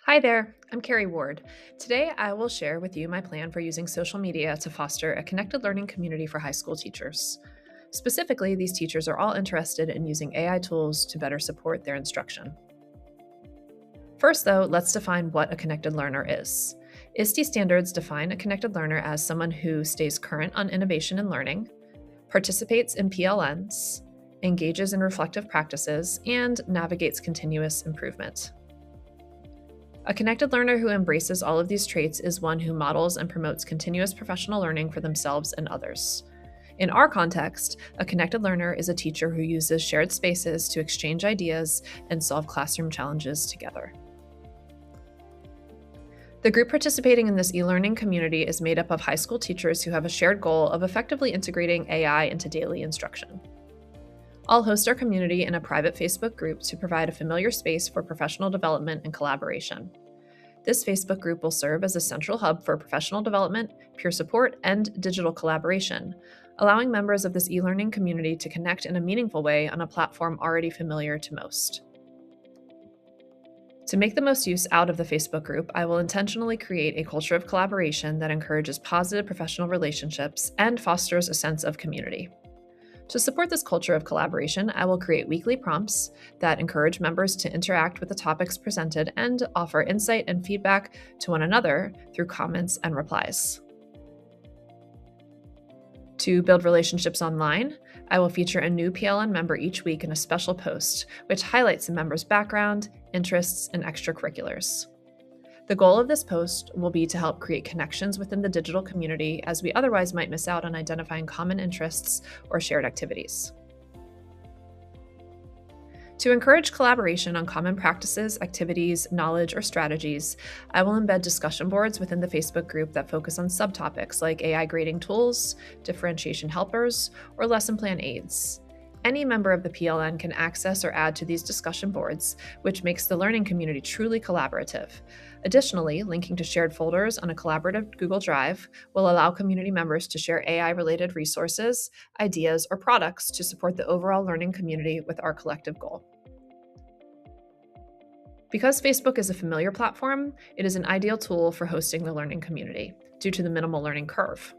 Hi there, I'm Carrie Ward. Today, I will share with you my plan for using social media to foster a connected learning community for high school teachers. Specifically, these teachers are all interested in using AI tools to better support their instruction. First, though, let's define what a connected learner is. ISTE standards define a connected learner as someone who stays current on innovation and learning, participates in PLNs, engages in reflective practices, and navigates continuous improvement. A connected learner who embraces all of these traits is one who models and promotes continuous professional learning for themselves and others. In our context, a connected learner is a teacher who uses shared spaces to exchange ideas and solve classroom challenges together. The group participating in this e-learning community is made up of high school teachers who have a shared goal of effectively integrating AI into daily instruction. I'll host our community in a private Facebook group to provide a familiar space for professional development and collaboration. This Facebook group will serve as a central hub for professional development, peer support, and digital collaboration, allowing members of this e-learning community to connect in a meaningful way on a platform already familiar to most. To make the most use out of the Facebook group, I will intentionally create a culture of collaboration that encourages positive professional relationships and fosters a sense of community. To support this culture of collaboration, I will create weekly prompts that encourage members to interact with the topics presented and offer insight and feedback to one another through comments and replies. To build relationships online, I will feature a new PLN member each week in a special post, which highlights the member's background, interests, and extracurriculars. The goal of this post will be to help create connections within the digital community, as we otherwise might miss out on identifying common interests or shared activities. To encourage collaboration on common practices, activities, knowledge, or strategies, I will embed discussion boards within the Facebook group that focus on subtopics like AI grading tools, differentiation helpers, or lesson plan aids. Any member of the PLN can access or add to these discussion boards, which makes the learning community truly collaborative. Additionally, linking to shared folders on a collaborative Google Drive will allow community members to share AI-related resources, ideas, or products to support the overall learning community with our collective goal. Because Facebook is a familiar platform, it is an ideal tool for hosting the learning community due to the minimal learning curve.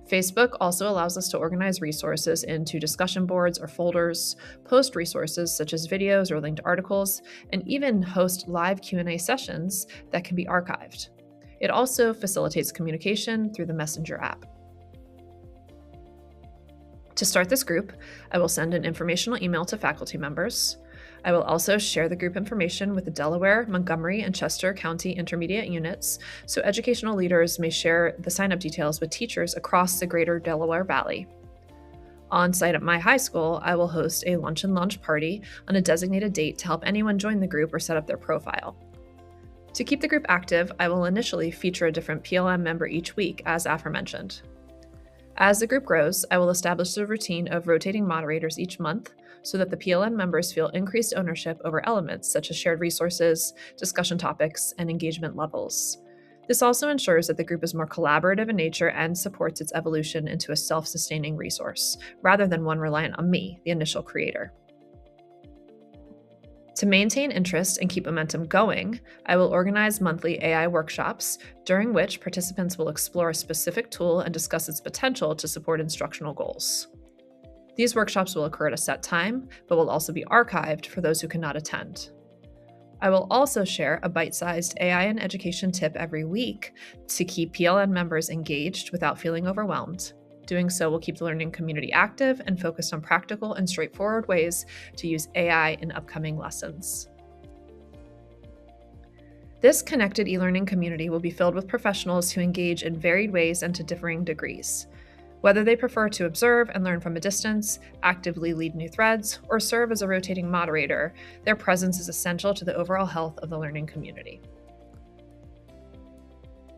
Facebook also allows us to organize resources into discussion boards or folders, post resources such as videos or linked articles, and even host live Q&A sessions that can be archived. It also facilitates communication through the Messenger app. To start this group, I will send an informational email to faculty members. I will also share the group information with the Delaware, Montgomery, and Chester County intermediate units, so educational leaders may share the sign-up details with teachers across the greater Delaware Valley. On site at my high school, I will host a lunch and lunch party on a designated date to help anyone join the group or set up their profile. To keep the group active, I will initially feature a different PLM member each week, as aforementioned. As the group grows, I will establish a routine of rotating moderators each month so that the PLN members feel increased ownership over elements such as shared resources, discussion topics, and engagement levels. This also ensures that the group is more collaborative in nature and supports its evolution into a self-sustaining resource, rather than one reliant on me, the initial creator. To maintain interest and keep momentum going, I will organize monthly AI workshops, during which participants will explore a specific tool and discuss its potential to support instructional goals. These workshops will occur at a set time, but will also be archived for those who cannot attend. I will also share a bite-sized AI and education tip every week to keep PLN members engaged without feeling overwhelmed. Doing so will keep the learning community active and focused on practical and straightforward ways to use AI in upcoming lessons. This connected e-learning community will be filled with professionals who engage in varied ways and to differing degrees. Whether they prefer to observe and learn from a distance, actively lead new threads, or serve as a rotating moderator, their presence is essential to the overall health of the learning community.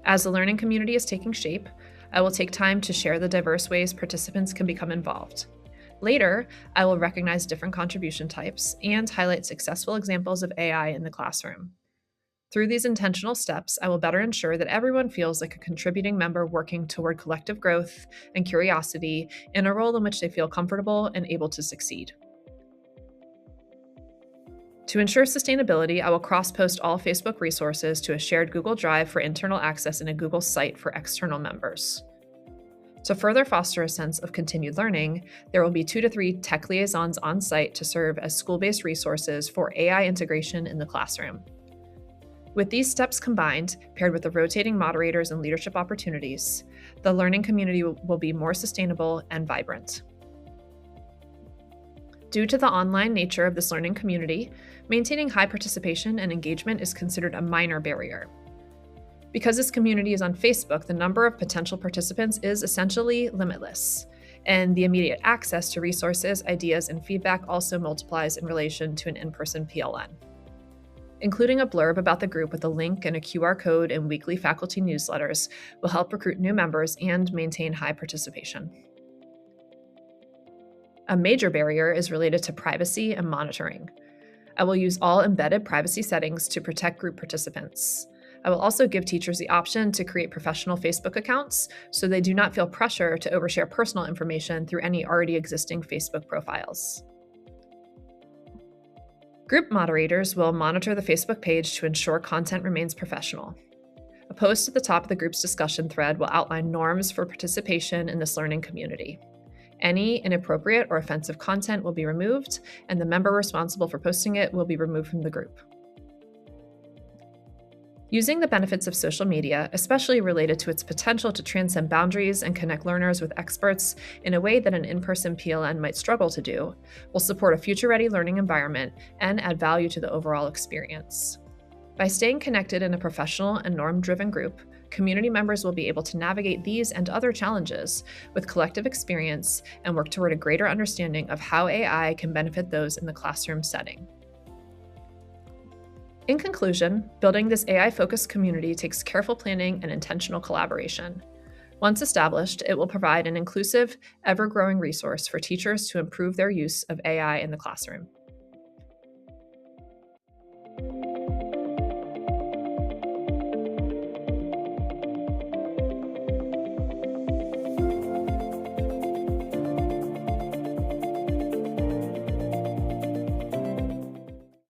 As the learning community is taking shape, I will take time to share the diverse ways participants can become involved. Later, I will recognize different contribution types and highlight successful examples of AI in the classroom. Through these intentional steps, I will better ensure that everyone feels like a contributing member working toward collective growth and curiosity in a role in which they feel comfortable and able to succeed. To ensure sustainability, I will cross-post all Facebook resources to a shared Google Drive for internal access in a Google site for external members. To further foster a sense of continued learning, there will be 2 to 3 tech liaisons on site to serve as school-based resources for AI integration in the classroom. With these steps combined, paired with the rotating moderators and leadership opportunities, the learning community will be more sustainable and vibrant. Due to the online nature of this learning community, maintaining high participation and engagement is considered a minor barrier. Because this community is on Facebook, the number of potential participants is essentially limitless, and the immediate access to resources, ideas, and feedback also multiplies in relation to an in-person PLN. Including a blurb about the group with a link and a QR code in weekly faculty newsletters will help recruit new members and maintain high participation. A major barrier is related to privacy and monitoring. I will use all embedded privacy settings to protect group participants. I will also give teachers the option to create professional Facebook accounts so they do not feel pressure to overshare personal information through any already existing Facebook profiles. Group moderators will monitor the Facebook page to ensure content remains professional. A post at the top of the group's discussion thread will outline norms for participation in this learning community. Any inappropriate or offensive content will be removed, and the member responsible for posting it will be removed from the group. Using the benefits of social media, especially related to its potential to transcend boundaries and connect learners with experts in a way that an in-person PLN might struggle to do, will support a future-ready learning environment and add value to the overall experience. By staying connected in a professional and norm-driven group, community members will be able to navigate these and other challenges with collective experience and work toward a greater understanding of how AI can benefit those in the classroom setting. In conclusion, building this AI-focused community takes careful planning and intentional collaboration. Once established, it will provide an inclusive, ever-growing resource for teachers to improve their use of AI in the classroom.